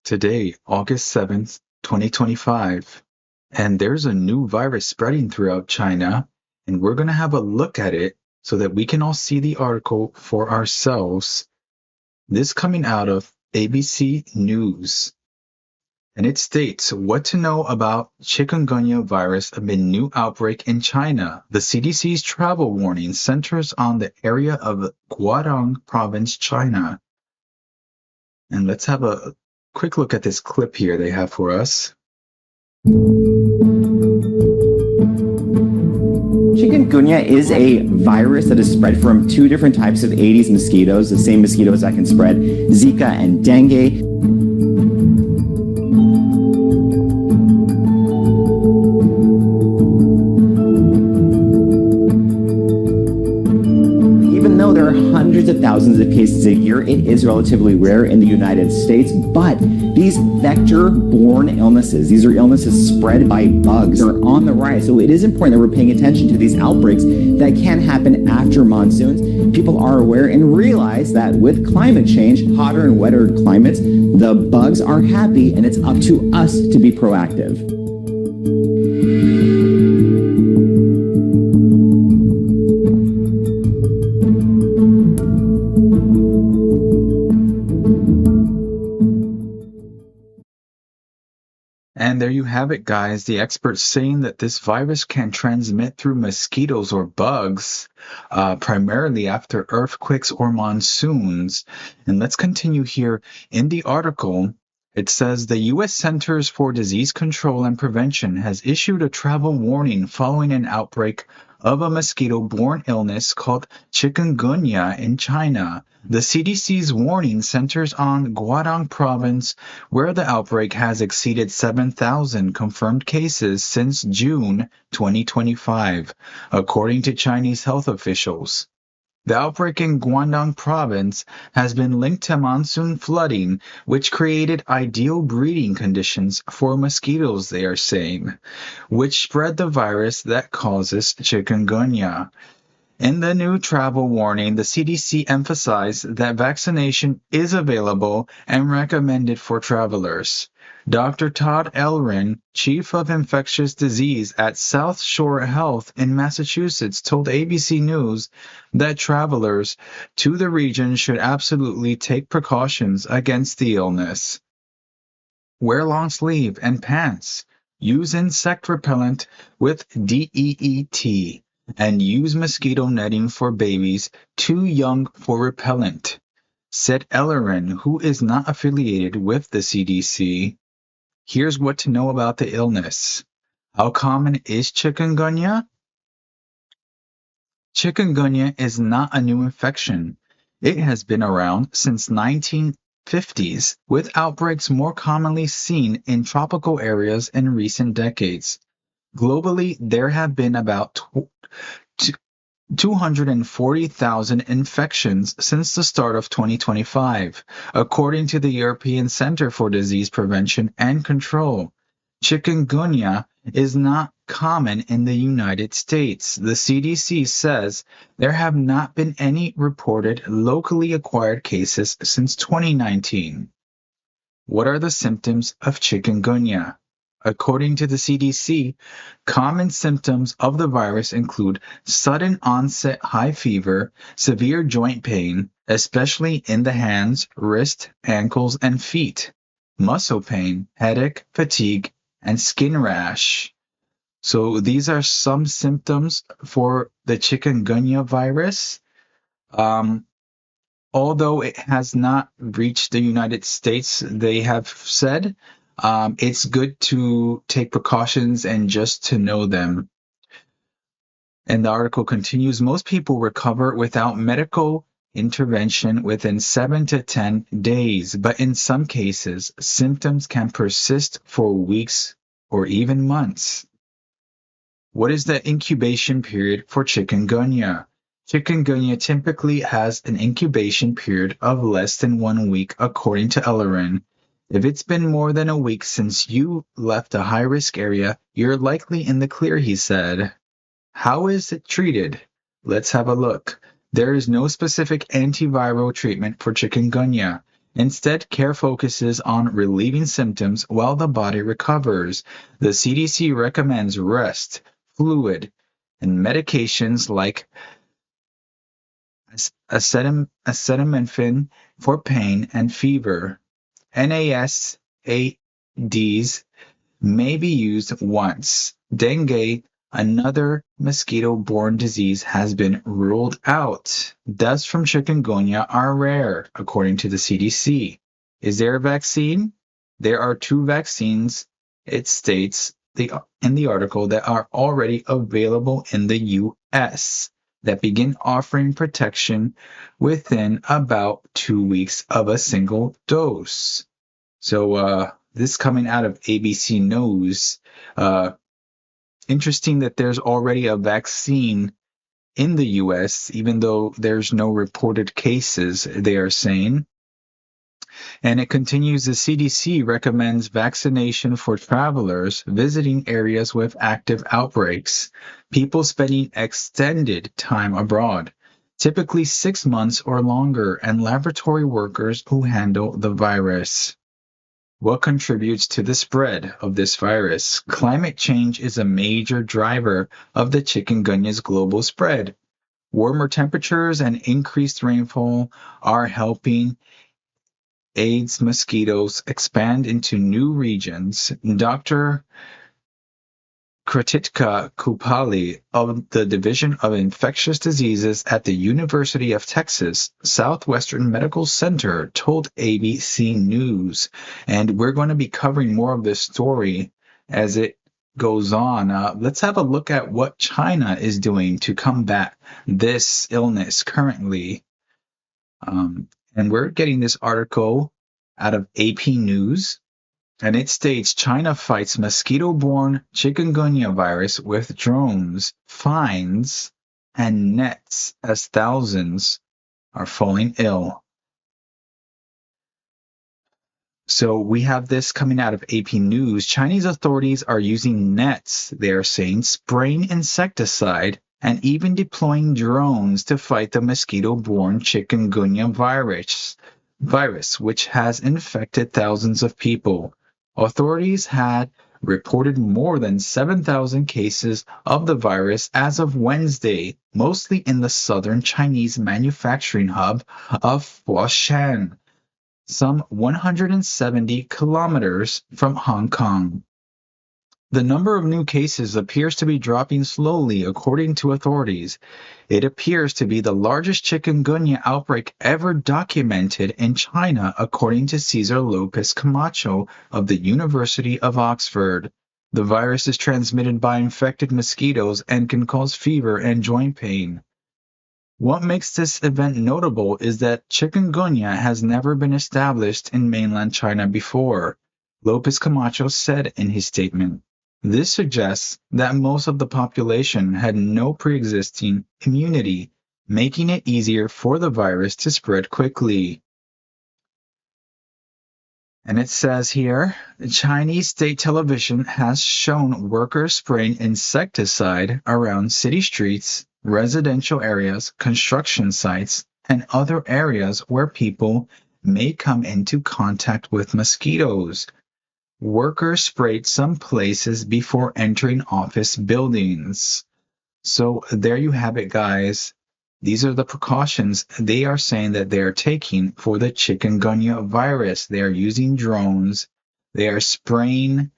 Today, August 7th, 2025, and there's a new virus spreading throughout China, and we're going to have a look at it so that we can all see the article for ourselves. This coming out of ABC News, and it states what to know about chikungunya virus amid new outbreak in China. The CDC's travel warning centers on the area of Guangdong Province, China. And let's have a quick look at this clip here they have for us. Chikungunya is a virus that is spread from two different types of Aedes mosquitoes, the same mosquitoes that can spread Zika and dengue. Even though there are hundreds of thousands of cases a year, it is relatively rare in the United States, but these vector-borne illnesses, these are illnesses spread by bugs, are on the rise. So it is important that we're paying attention to these outbreaks that can happen after monsoons. People are aware and realize that with climate change, hotter and wetter climates, the bugs are happy, and it's up to us to be proactive. And there you have it, guys. The experts saying that this virus can transmit through mosquitoes or bugs, primarily after earthquakes or monsoons. And let's continue here. In the article, it says the U.S. Centers for Disease Control and Prevention has issued a travel warning following an outbreak of a mosquito-borne illness called chikungunya in China. The CDC's warning centers on Guangdong Province, where the outbreak has exceeded 7,000 confirmed cases since June 2025, according to Chinese health officials. The outbreak in Guangdong Province has been linked to monsoon flooding, which created ideal breeding conditions for mosquitoes, they are saying, which spread the virus that causes chikungunya. In the new travel warning, the CDC emphasized that vaccination is available and recommended for travelers. Dr. Todd Elrin, chief of infectious disease at South Shore Health in Massachusetts, told ABC News that travelers to the region should absolutely take precautions against the illness. Wear long sleeve and pants. Use insect repellent with DEET. And use mosquito netting for babies too young for repellent, said Ellerin, who is not affiliated with the CDC. Here's what to know about the illness. How common is chikungunya? Chikungunya is not a new infection. It has been around since 1950s, with outbreaks more commonly seen in tropical areas in recent decades. Globally, there have been about 240,000 infections since the start of 2025, according to the European Centre for Disease Prevention and Control. Chikungunya is not common in the United States. The CDC says there have not been any reported locally acquired cases since 2019. What are the symptoms of chikungunya? According to the CDC, common symptoms of the virus include sudden onset high fever, severe joint pain, especially in the hands, wrists, ankles, and feet, muscle pain, headache, fatigue, and skin rash. So these are some symptoms for the chikungunya virus. Although it has not reached the United States, they have said, it's good to take precautions and just to know them. And the article continues, most people recover without medical intervention within 7 to 10 days, but in some cases, symptoms can persist for weeks or even months. What is the incubation period for chikungunya? Chikungunya typically has an incubation period of less than 1 week, according to Ellerin. If it's been more than a week since you left a high-risk area, you're likely in the clear, he said. How is it treated? Let's have a look. There is no specific antiviral treatment for chikungunya. Instead, care focuses on relieving symptoms while the body recovers. The CDC recommends rest, fluid, and medications like acetaminophen for pain and fever. NSAIDs may be used once. Dengue, another mosquito-borne disease, has been ruled out. Deaths from chikungunya are rare, according to the CDC. Is there a vaccine? There are two vaccines, it states in the article, that are already available in the U.S. that begin offering protection within about 2 weeks of a single dose. So this coming out of ABC News. Interesting that there's already a vaccine in the US, even though there's no reported cases, they are saying. And it continues, the CDC recommends vaccination for travelers visiting areas with active outbreaks, people spending extended time abroad, typically 6 months or longer, and laboratory workers who handle the virus. What contributes to the spread of this virus? Climate change is a major driver of the chikungunya's global spread. Warmer temperatures and increased rainfall are helping Aedes mosquitoes expand into new regions. Dr. Krititka Kupali of the Division of Infectious Diseases at the University of Texas Southwestern Medical Center told ABC News. And we're going to be covering more of this story as it goes on. Let's have a look at what China is doing to combat this illness currently. And we're getting this article out of AP News. And it states China fights mosquito-borne chikungunya virus with drones, fines, and nets as thousands are falling ill. So we have this coming out of AP News. Chinese authorities are using nets, they are saying, spraying insecticide, and even deploying drones to fight the mosquito-borne chikungunya virus, which has infected thousands of people. Authorities had reported more than 7,000 cases of the virus as of Wednesday, mostly in the southern Chinese manufacturing hub of Foshan, some 170 kilometers from Hong Kong. The number of new cases appears to be dropping slowly, according to authorities. It appears to be the largest chikungunya outbreak ever documented in China, according to Cesar Lopez Camacho of the University of Oxford. The virus is transmitted by infected mosquitoes and can cause fever and joint pain. What makes this event notable is that chikungunya has never been established in mainland China before, Lopez Camacho said in his statement. This suggests that most of the population had no pre-existing immunity, making it easier for the virus to spread quickly. And it says here, Chinese state television has shown workers spraying insecticide around city streets, residential areas, construction sites, and other areas where people may come into contact with mosquitoes. Workers sprayed some places before entering office buildings. So there you have it, guys. These are the precautions they are saying that they are taking for the chikungunya virus. They are using drones. They are spraying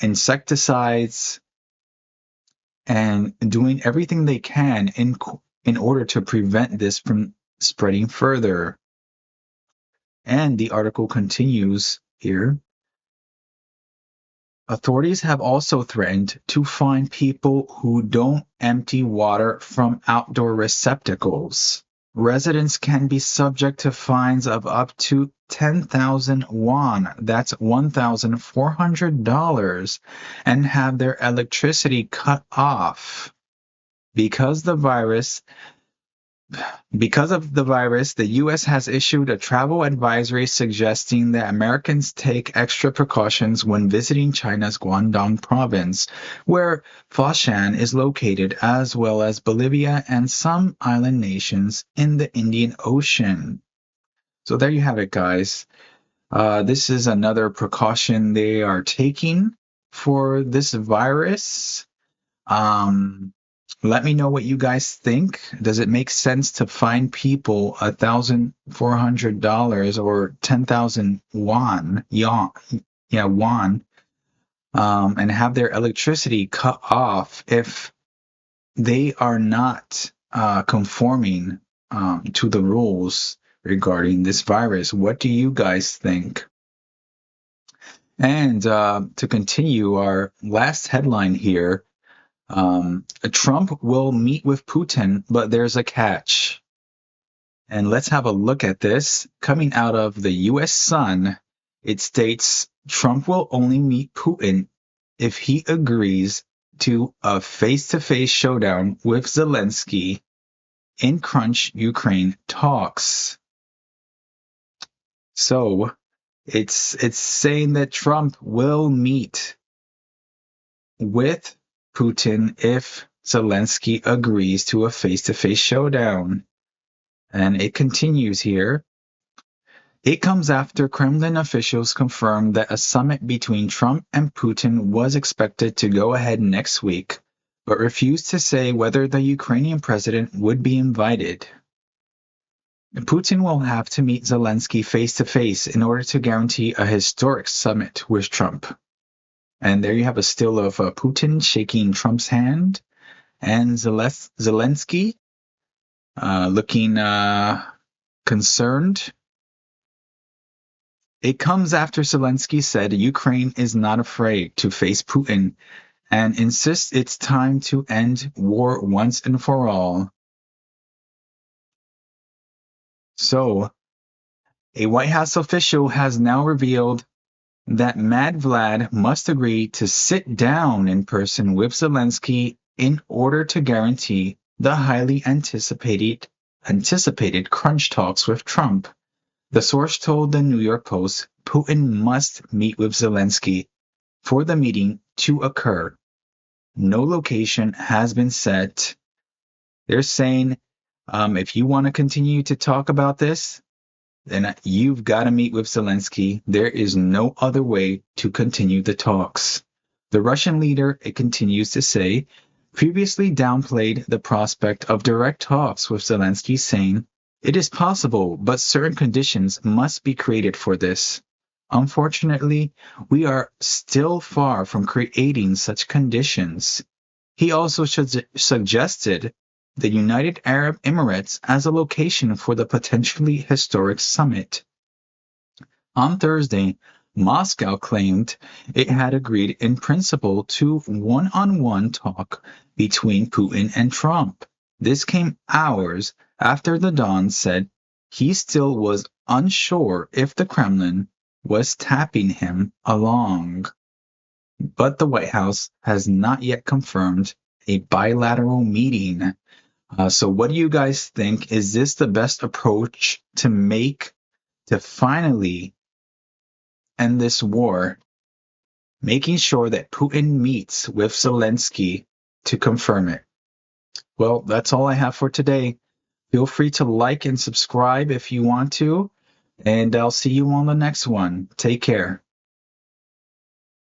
insecticides and doing everything they can in order to prevent this from spreading further. And the article continues here. Authorities have also threatened to fine people who don't empty water from outdoor receptacles. Residents can be subject to fines of up to 10,000 won, that's $1,400, and have their electricity cut off. Because of the virus, the U.S. has issued a travel advisory suggesting that Americans take extra precautions when visiting China's Guangdong province, where Foshan is located, as well as Bolivia and some island nations in the Indian Ocean. So there you have it, guys. This is another precaution they are taking for this virus. Um, Let me know what you guys think. Does it make sense to fine people $1,400 or 10,000 won, won, and have their electricity cut off if they are not conforming to the rules regarding this virus? What do you guys think? And to continue our last headline here, Trump will meet with Putin, but there's a catch. And let's have a look at this. Coming out of the U.S. Sun, it states Trump will only meet Putin if he agrees to a face-to-face showdown with Zelensky in Crunch Ukraine talks. So it's saying that Trump will meet with Putin if Zelensky agrees to a face-to-face showdown. And it continues here. It comes after Kremlin officials confirmed that a summit between Trump and Putin was expected to go ahead next week, but refused to say whether the Ukrainian president would be invited. Putin will have to meet Zelensky face-to-face in order to guarantee a historic summit with Trump. And there you have a still of Putin shaking Trump's hand and Zelensky looking concerned. It comes after Zelensky said Ukraine is not afraid to face Putin and insists it's time to end war once and for all. So, a White House official has now revealed that Mad Vlad must agree to sit down in person with Zelensky in order to guarantee the highly anticipated crunch talks with Trump. The source told the New York Post Putin must meet with Zelensky for the meeting to occur. No location has been set. They're saying if you want to continue to talk about this, then you've got to meet with Zelensky. There is no other way to continue the talks. The Russian leader, it continues to say, previously downplayed the prospect of direct talks with Zelensky, saying, "It is possible, but certain conditions must be created for this. Unfortunately, we are still far from creating such conditions." He also suggested the United Arab Emirates as a location for the potentially historic summit. On Thursday, Moscow claimed it had agreed in principle to one-on-one talk between Putin and Trump. This came hours after the Don said he still was unsure if the Kremlin was tapping him along. But the White House has not yet confirmed a bilateral meeting. So what do you guys think? Is this the best approach to finally end this war? Making sure that Putin meets with Zelensky to confirm it. Well, that's all I have for today. Feel free to like and subscribe if you want to, and I'll see you on the next one. Take care.